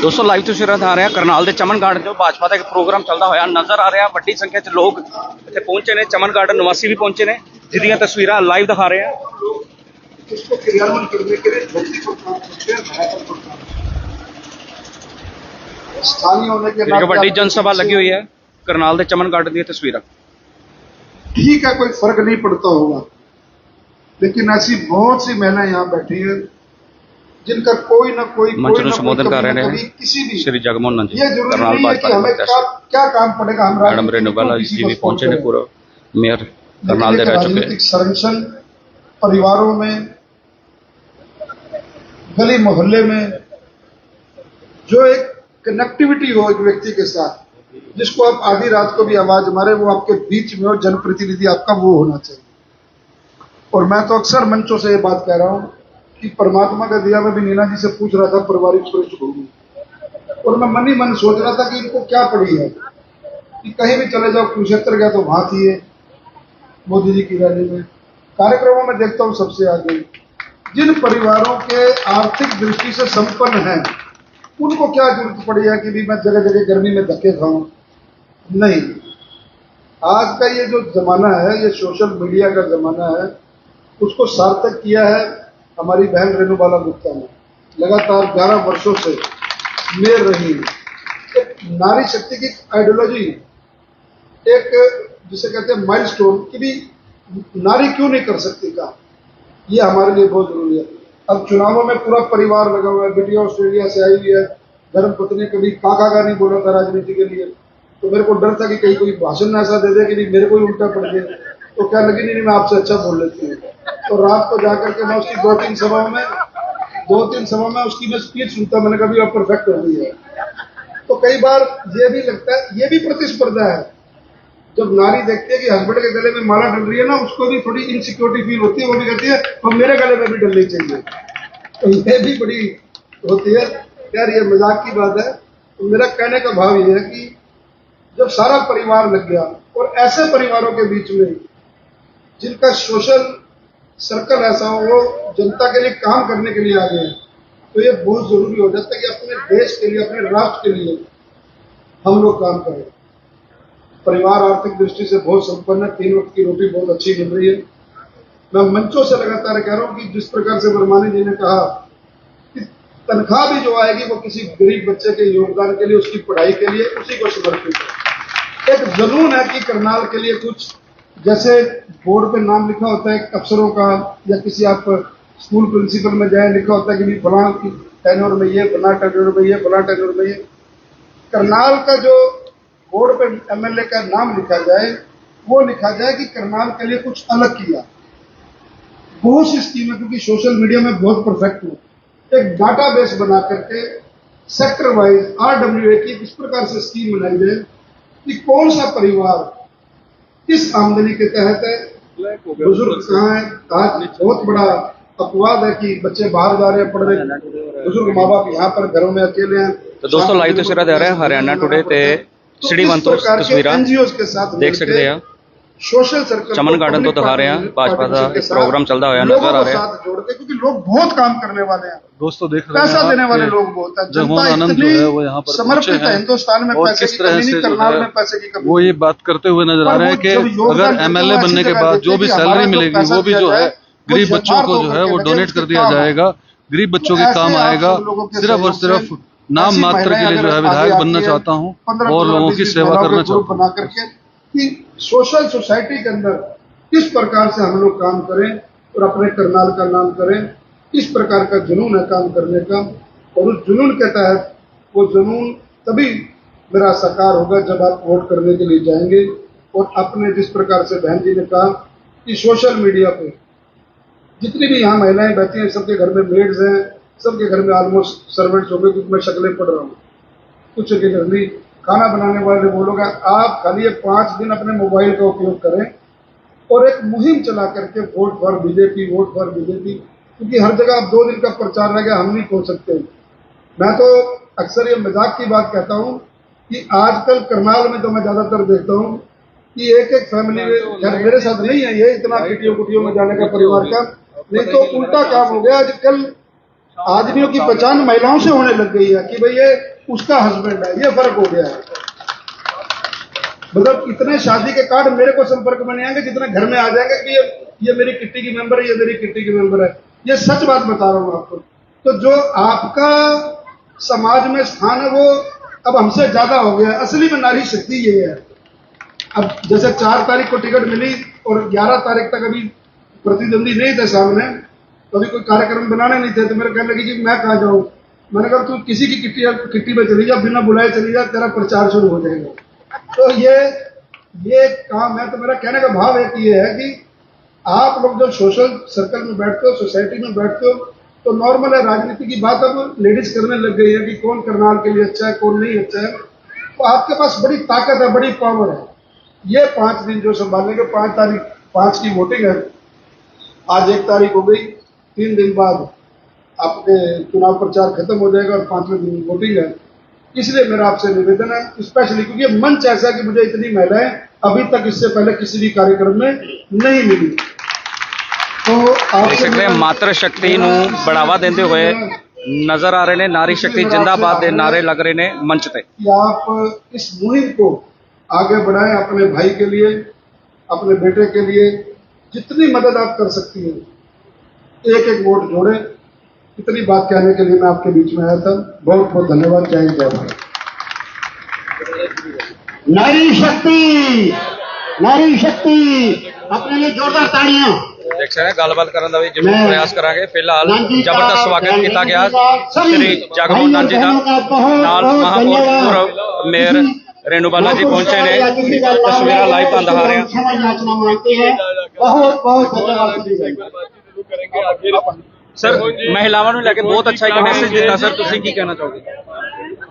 दोस्तों लाइव तस्वीरां दिखा रहे हैं करनाल के चमन गार्डन जो भाजपा का एक प्रोग्राम चलता हुआ नजर आ रहा। बड़ी संख्या च लोग इतने पहुंचे ने, चमन गार्डन निवासी भी पहुंचे ने जिहदियां तस्वीरां लाइव दिखा रहे हैं। बड़ी जनसभा लगी हुई है करनाल के चमन गार्डन की तस्वीरां। ठीक है, कोई फर्क नहीं पड़ता होगा, लेकिन ऐसी बहुत सी महिलाएं यहाँ बैठी है जिनका कोई ना कोई मंच में संबोधन कर रहे हैं किसी भी श्री जगमोहन जी, ये जरूरी करनाल नहीं है कि भाजपा हमें क्या काम पड़ेगा। हम मैडम रेणुबाला जी भी पहुंचे ने, पूरा मेयर करनाल दे रह चुके। संरक्षण परिवारों में, गली मोहल्ले में जो एक कनेक्टिविटी हो एक व्यक्ति के साथ, जिसको आप आधी रात को भी आवाज मारे, वो आपके बीच में हो, जनप्रतिनिधि आपका वो होना चाहिए। और मैं तो अक्सर मंचों से ये बात कह रहा हूं कि परमात्मा का दिया। मैं भी नीना जी से पूछ रहा था पारिवारिक पृष्ठभूमि, और मैं मन ही मन सोच रहा था कि इनको क्या पड़ी है कि कहीं भी चले जाओ, कुरुक्षेत्र गया तो वहां थी मोदी जी की रैली में, कार्यक्रमों में देखता हूं सबसे आगे। जिन परिवारों के आर्थिक दृष्टि से संपन्न हैं, उनको क्या जरूरत पड़ी है कि भी मैं जगह जगह गर्मी में धक्के खाऊं। नहीं, आज का ये जो जमाना है, ये सोशल मीडिया का जमाना है, उसको सार्थक किया है हमारी बहन रेणुबाला गुप्ता ने। लगातार 11 वर्षों से मेयर रही। एक नारी शक्ति की आइडियोलॉजी, एक जिसे कहते हैं माइलस्टोन कि भी नारी क्यों नहीं कर सकती का, ये हमारे लिए बहुत जरूरी है। अब चुनावों में पूरा परिवार लगा हुआ है। बिटिया ऑस्ट्रेलिया से आई हुई है, धर्म पत्नी कभी काका का नहीं बोला था राजनीति के लिए, तो मेरे को डर था कि कहीं कोई भाषण ऐसा दे दे कि मेरे को ही उल्टा पड़ जाए। तो क्या लगी नहीं, मैं आपसे अच्छा बोल लेती हूँ। तो रात को जाकर के मैं उसकी 2-3 सभाओं में उसकी मैं स्पीच सुनता, मैंने कभी आप परफेक्ट हो गई है। तो कई बार ये भी लगता है, ये भी प्रतिस्पर्धा है। जब नारी देखती है कि हस्बैंड के गले में माला डल रही है ना, उसको भी थोड़ी इनसिक्योरिटी फील होती है। वो भी कहती है और मेरे गले में भी डलनी चाहिए। तो ये भी बड़ी होती है। यार ये मजाक की बात है। तो मेरा कहने का भाव ये है कि जब सारा परिवार लग गया, और ऐसे परिवारों के बीच में जिनका सोशल सर्कल ऐसा हो, वो जनता के लिए काम करने के लिए आ गए हैं, तो ये बहुत जरूरी हो जाता है कि अपने देश के लिए, अपने राष्ट्र के लिए हम लोग काम करें। परिवार आर्थिक दृष्टि से बहुत संपन्न है, 3 वक्त की रोटी बहुत अच्छी मिल रही है। मैं मंचों से लगातार कह रहा हूं कि जिस प्रकार से वर्मानी जी ने कहा कि तनख्वाह भी जो आएगी वो किसी गरीब बच्चे के योगदान के लिए, उसकी पढ़ाई के लिए, उसी को समर्पित है। एक जुनून है कि करनाल के लिए कुछ, जैसे बोर्ड पे नाम लिखा होता है अफसरों का, या किसी आप स्कूल प्रिंसिपल में जाए लिखा होता है कि फलां की टेन्योर में ये, फलां टेन्योर में ये, फलां टेन्योर में ये। करनाल का जो बोर्ड पे एमएलए का नाम लिखा जाए, वो लिखा जाए कि करनाल के लिए कुछ अलग किया। बहुत सी स्कीमें, क्योंकि सोशल मीडिया में बहुत परफेक्ट हूं, एक डाटाबेस बना करके सेक्टर वाइज RWA की इस प्रकार से स्कीम बनाई जाए कि कौन सा परिवार किस आमदनी के तहत है, बुजुर्ग कहाँ है। आज बहुत बड़ा अपवाद है कि बच्चे बाहर जा रहे हैं पढ़ रहे, बुजुर्ग माँ बाप यहाँ पर घरों में अकेले हैं। तो दोस्तों लाइव तस्वीरां दे रहे हैं हरियाणा टुडे ते श्री मंतो तस्वीरां एनजीओ के साथ देख सकते हैं। सोशल सर्कल चमन गार्डन तो दिखा रहे हैं, भाजपा का एक प्रोग्राम चलता हुआ नजर आ रहा है। जोड़ के, क्योंकि लोग बहुत काम करने वाले हैं दोस्तों, देख रहे हैं पैसा देने वाले लोग बहुत है। जनता इतनी समर्पित है हिंदुस्तान में, पैसे की कमी नहीं, करनाल में पैसे की कमी। वो ये बात करते हुए नजर आ रहे हैं कि अगर एमएलए बनने के बाद जो भी सैलरी मिलेगी, वो भी जो है गरीब बच्चों को जो है वो डोनेट कर दिया जाएगा, गरीब बच्चों के काम आएगा। सिर्फ और सिर्फ नाम मात्र के लिए जो है विधायक बनना चाहता हूँ और लोगों की सेवा करना चाहता बना करके कि सोशल सोसाइटी के अंदर किस प्रकार से हम लोग काम करें और अपने करनाल का नाम करें। इस प्रकार का जुनून है काम करने का, और उस जुनून के तहत वो जुनून तभी मेरा साकार होगा जब आप वोट करने के लिए जाएंगे। और अपने जिस प्रकार से बहन जी ने कहा कि सोशल मीडिया पे जितनी भी यहाँ महिलाएं बैठी हैं, सबके घर में मेड्स हैं, सबके घर में ऑलमोस्ट सर्वेंट्स हो गए, क्योंकि मैं शक्लें पढ़ रहा हूँ। कुछ के घर में खाना बनाने वाले वो लोग हैं। आप खाली 5 दिन अपने मोबाइल का उपयोग करें और एक मुहिम चला करके vote for BJP, vote for BJP, क्योंकि हर जगह अब 2 दिन का प्रचार रह गया, हम नहीं पहुंच सकते। मैं तो अक्सर ये मजाक की बात कहता हूं कि आजकल करनाल में तो मैं ज्यादातर देखता हूं कि एक फैमिली में, मेरे साथ नहीं है ये इतना किटियों कुटियों में जाने का परिवार का, नहीं तो उल्टा काम हो गया। आजकल आदमियों की पहचान महिलाओं से होने लग गई है कि भाई ये उसका हस्बैंड है, ये फर्क हो गया है। मतलब इतने शादी के कार्ड मेरे को संपर्क में नहीं आएंगे जितने घर में आ जाएंगे कि ये मेरी किट्टी की मेंबर है, ये मेरी किट्टी की मेंबर है। ये सच बात बता रहा हूं आपको। तो जो आपका समाज में स्थान है वो अब हमसे ज्यादा हो गया है। असली में नारी शक्ति ये है। अब जैसे 4 तारीख को टिकट मिली और 11 तारीख तक अभी प्रतिद्वंदी नहीं थे सामने, तो अभी कोई कार्यक्रम बनाने नहीं थे, तो मेरे कहने लगी कि मैं कहाँ जाऊं। मैंने कहा तू किसी की किट्टी में चली जा, बिना बुलाए चली जा, तेरा प्रचार शुरू हो जाएगा। तो ये काम है। तो मेरा कहने का भाव एक ये है कि आप लोग जब सोशल सर्कल में बैठते हो, सोसाइटी में बैठते हो, तो नॉर्मल है, राजनीति की बात अब लेडीज करने लग गई है कि कौन करनाल के लिए अच्छा है, कौन नहीं अच्छा है। तो आपके पास बड़ी ताकत है, बड़ी पावर है। ये 5 दिन जो संभालेंगे, 5 की वोटिंग है, आज 1 तारीख हो गई, 3 दिन बाद आपके चुनाव प्रचार खत्म हो जाएगा और 5वें दिन वोटिंग है। इसलिए मेरा आपसे निवेदन है, स्पेशली क्योंकि ये मंच ऐसा है कि मुझे इतनी महिलाएं अभी तक इससे पहले किसी भी कार्यक्रम में नहीं मिली। तो देख सकते हैं मातृ शक्ति ਨੂੰ बढ़ावा देते हुए नजर आ रहे ने, नारी शक्ति जिंदाबाद के नारे लग रहे ने मंच पे। कि आप इस मुहिम को आगे बढ़ाएं, अपने भाई के लिए, अपने बेटे के लिए जितनी मदद आप कर सकती हैं, एक वोट जोड़े। इतनी बात कहने के लिए मैं आपके बीच में आया था। बहुत बहुत धन्यवाद। जय हिंद, जय भारत। नारी शक्ति, नारी शक्ति, अपने लिए जोरदार ताड़ियां। देख सकते हैं गलबात करने का भी जरूर प्रयास करांगे। फिलहाल जबरदस्त स्वागत किया गया श्री जगमोहन नंद जी का, नाल महापौर मेयर रेणु बाला जी पहुंचे ने, तस्वीर लाइव बन दिखा रहे हैं। बहुत बहुत धन्यवाद सर, महिलाओं ने लेके बहुत अच्छा एक मैसेज दिता सर, तुसी की कहना चाहोगे?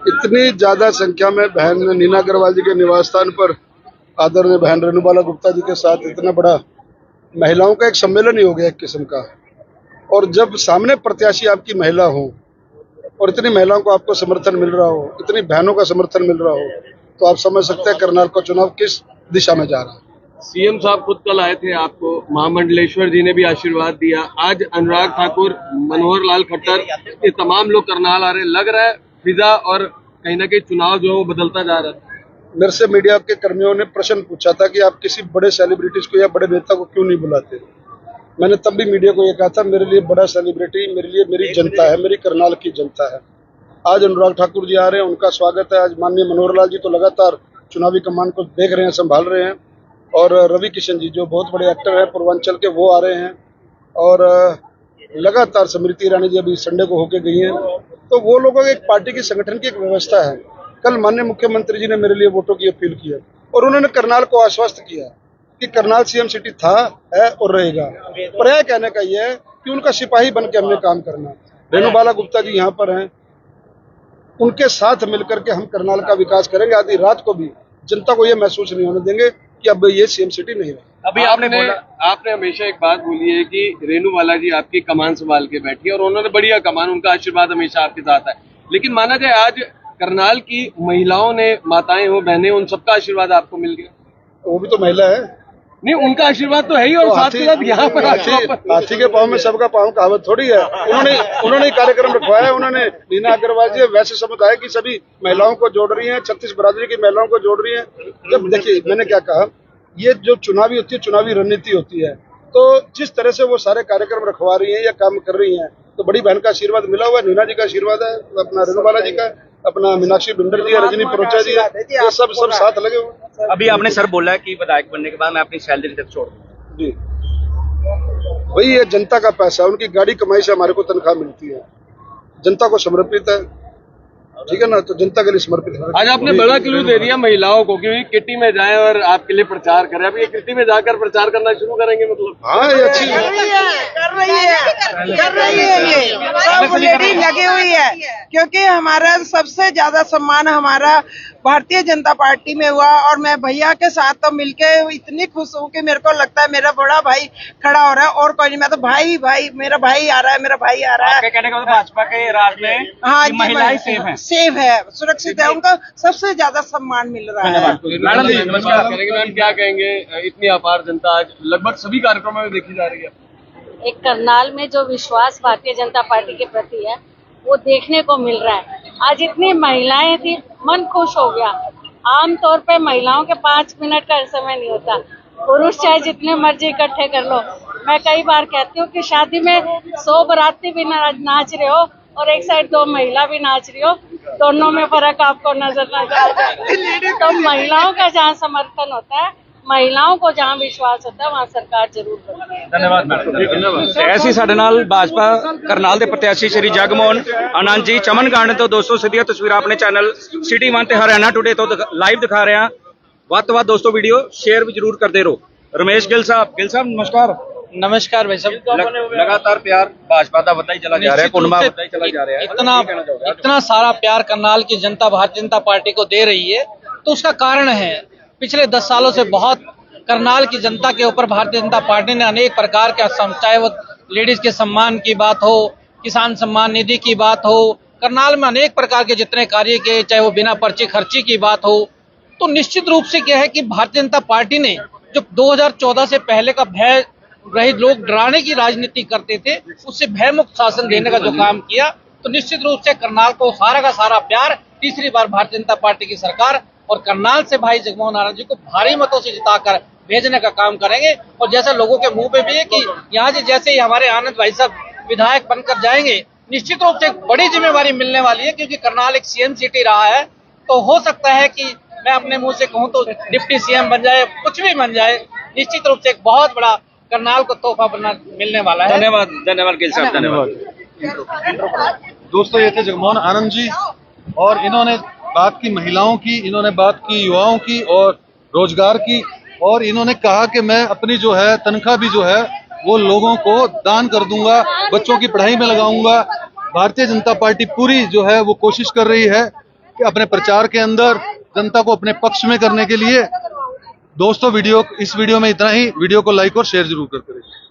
इतनी ज्यादा संख्या में बहन नीना अग्रवाल जी के निवास स्थान पर आदरणीय बहन रेणुबाला गुप्ता जी के साथ इतना बड़ा महिलाओं का एक सम्मेलन ही हो गया एक किस्म का। और जब सामने प्रत्याशी आपकी महिला हो और इतनी महिलाओं को आपको समर्थन मिल रहा हो, इतनी बहनों का समर्थन मिल रहा हो, तो आप समझ सकते हैं करनाल का चुनाव किस दिशा में जा रहा है। सीएम साहब खुद कल आए थे, आपको महामंडलेश्वर जी ने भी आशीर्वाद दिया। आज अनुराग ठाकुर, मनोहर लाल खट्टर, ये तमाम लोग करनाल आ रहे। लग रहा है फिजा और कहीं ना कहीं चुनाव जो है वो बदलता जा रहा है। मेरे से मीडिया के कर्मियों ने प्रश्न पूछा था कि आप किसी बड़े सेलिब्रिटीज को या बड़े नेता को क्यों नहीं बुलाते। मैंने तब भी मीडिया को ये कहा था, मेरे लिए बड़ा सेलिब्रिटी मेरे लिए मेरी जनता है, मेरी करनाल की जनता है। आज अनुराग ठाकुर जी आ रहे हैं, उनका स्वागत है। आज माननीय मनोहर लाल जी तो लगातार चुनावी कमान को देख रहे हैं, संभाल रहे हैं। और रवि किशन जी जो बहुत बड़े एक्टर हैं पूर्वांचल के, वो आ रहे हैं। और लगातार स्मृति ईरानी जी अभी संडे को होके गई हैं। तो वो लोगों की एक पार्टी की संगठन की एक व्यवस्था है। कल माननीय मुख्यमंत्री जी ने मेरे लिए वोटों की अपील की है और उन्होंने करनाल को आश्वस्त किया कि करनाल सीएम सिटी था, है और रहेगा। पर यह कहने का यह है कि उनका सिपाही बन के हमने काम करना। रेणुबाला गुप्ता जी यहाँ पर हैं, उनके साथ मिलकर के हम करनाल का विकास करेंगे। आधी रात को भी जनता को यह महसूस नहीं होने देंगे कि अब ये सीएम सिटी नहीं रहा। अभी आपने हमेशा एक बात बोली है कि रेणुबाला जी आपकी कमान संभाल के बैठी है और उन्होंने बढ़िया कमान, उनका आशीर्वाद हमेशा आपके साथ है। लेकिन माना जाए आज करनाल की महिलाओं ने, माताएं हो, बहनें, उन सबका आशीर्वाद आपको मिल गया। वो भी तो महिला है। नहीं, उनका आशीर्वाद तो है ही, और तो साथ के साथ यहाँ पर हाथी के पाँव में सबका पाँव कहावत थोड़ी है। उन्होंने कार्यक्रम रखवाया। उन्होंने नीना अग्रवाल जी वैसे समुदाय की सभी महिलाओं को जोड़ रही हैं, 36 बरादरी की महिलाओं को जोड़ रही हैं। जब देखिए मैंने क्या कहा, ये जो चुनावी होती है, चुनावी रणनीति होती है, तो जिस तरह से वो सारे कार्यक्रम रखवा रही हैं या काम कर रही हैं, तो बड़ी बहन का आशीर्वाद मिला हुआ है, नीना जी का आशीर्वाद है, अपना रेणुबाला जी का, अपना मीनाक्षी बिंडर जी है, रजनी परोचा जी है, ये सब साथ लगे हुए। अभी आपने सर बोला है कि विधायक बनने के बाद मैं अपनी सैलरी तक छोड़ दूं। जी वही ये जनता का पैसा है, उनकी गाड़ी कमाई से हमारे को तनख्वाह मिलती है, जनता को समर्पित है, ठीक है ना, तो जनता के लिए समर्पित है। आज आपने बड़ा क्लू दे दिया महिलाओं को कि किट्टी में जाएं और आपके लिए प्रचार करें। अभी ये किट्टी में जाकर प्रचार करना शुरू करेंगे, मतलब? हाँ, ये अच्छी कर रही है ये सब लेडी लगी हुई है, क्योंकि हमारा सबसे ज्यादा सम्मान हमारा भारतीय जनता पार्टी में हुआ। और मैं भैया के साथ तो मिलके इतनी खुश हूँ कि मेरे को लगता है मेरा बड़ा भाई खड़ा हो रहा है और कोई नहीं। मैं तो भाई मेरा भाई आ रहा है, मेरा भाई आ रहा है। कहने का मतलब भाजपा के राज में हाँ, महिलाएं सेफ है, सुरक्षित है, उनका सबसे ज्यादा सम्मान मिल रहा है। मैडम नमस्कार। मैम क्या कहेंगे, इतनी अपार जनता आज लगभग सभी कार्यक्रमों में देखी जा रही है? एक करनाल में जो विश्वास भारतीय जनता पार्टी के प्रति है वो देखने को मिल रहा है। आज इतनी महिलाएं थी, मन खुश हो गया। आमतौर पे महिलाओं के 5 मिनट का समय नहीं होता, पुरुष चाहे जितने मर्जी इकट्ठे कर लो। मैं कई बार कहती हूँ कि शादी में 100 बाराती भी नाच रहे हो और एक साइड 2 महिला भी नाच रही हो, दोनों में फर्क आपको नजर ना आए। तो महिलाओं का जहाँ समर्थन होता है, महिलाओं को जहाँ विश्वास होता है, वहाँ सरकार जरूर बनती है। ਧੰਨਵਾਦ ਮੈਡਮ। ਐਸੀ ਸਾਡੇ ਨਾਲ ਭਾਜਪਾ ਕਰਨਾਲ ਦੇ ਪ੍ਰਤਿਆਸ਼ੀ ਸ਼੍ਰੀ ਜਗਮੋਹਨ ਆਨੰਦ ਜੀ ਚਮਨ ਗਾਰਡਨ ਤੋਂ 200 ਸਿੱਧੀਆਂ ਤਸਵੀਰਾਂ ਆਪਣੇ ਚੈਨਲ ਸਿਟੀ 1 ਤੇ ਹਰਿਆਣਾ ਟੁਡੇ ਤੋਂ ਲਾਈਵ ਦਿਖਾ ਰਹੇ ਹਾਂ। ਵੱਧ ਤੋਂ ਵੱਧ ਦੋਸਤੋ ਵੀਡੀਓ ਸ਼ੇਅਰ ਵੀ ਜਰੂਰ ਕਰਦੇ ਰਹੋ। ਰਮੇਸ਼ ਗਿੱਲ ਸਾਹਿਬ ਨਮਸਕਾਰ। नमस्कार भाई साहब। लगातार प्यार भाजपा का बढ़ता ही चला जा रहा है, कुनबा बढ़ता ही चला जा रहा है। इतना सारा प्यार करनाल की जनता भारतीय जनता पार्टी को दे रही है, तो उसका कारण है पिछले 10 सालों से बहुत करनाल की जनता के ऊपर भारतीय जनता पार्टी ने अनेक प्रकार के, चाहे वो लेडीज के सम्मान की बात हो, किसान सम्मान निधि की बात हो, करनाल में अनेक प्रकार के जितने कार्य किए, चाहे वो बिना पर्ची खर्ची की बात हो, तो निश्चित रूप से क्या है कि भारतीय जनता पार्टी ने जो 2014 से पहले का भय रहित लोग डराने की राजनीति करते थे, उससे भयमुक्त शासन देने का जो काम किया, तो निश्चित रूप से करनाल को सारा का सारा प्यार तीसरी बार भारतीय जनता पार्टी की सरकार और करनाल से भाई जगमोहन आनंद जी को भारी मतों से जिताकर भेजने का काम करेंगे। और जैसा लोगों के मुंह पे भी है कि यहाँ से जैसे ही हमारे आनंद भाई साहब विधायक बनकर जाएंगे, निश्चित रूप से एक बड़ी जिम्मेवारी मिलने वाली है, क्योंकि करनाल एक सीएम सिटी रहा है। तो हो सकता है कि मैं अपने मुंह से कहूँ तो डिप्टी सीएम बन जाए, कुछ भी बन जाए, निश्चित रूप से एक बहुत बड़ा करनाल को तोहफा मिलने वाला है। धन्यवाद गिल साहब, धन्यवाद। दोस्तों ये थे जगमोहन आनंद जी, और इन्होंने बात की महिलाओं की, इन्होंने बात की युवाओं की और रोजगार की, और इन्होंने कहा कि मैं अपनी जो है तनख्वाह भी जो है वो लोगों को दान कर दूंगा, बच्चों की पढ़ाई में लगाऊंगा। भारतीय जनता पार्टी पूरी जो है वो कोशिश कर रही है कि अपने प्रचार के अंदर जनता को अपने पक्ष में करने के लिए। दोस्तों इस वीडियो में इतना ही। वीडियो को लाइक और शेयर जरूर करते रहिए।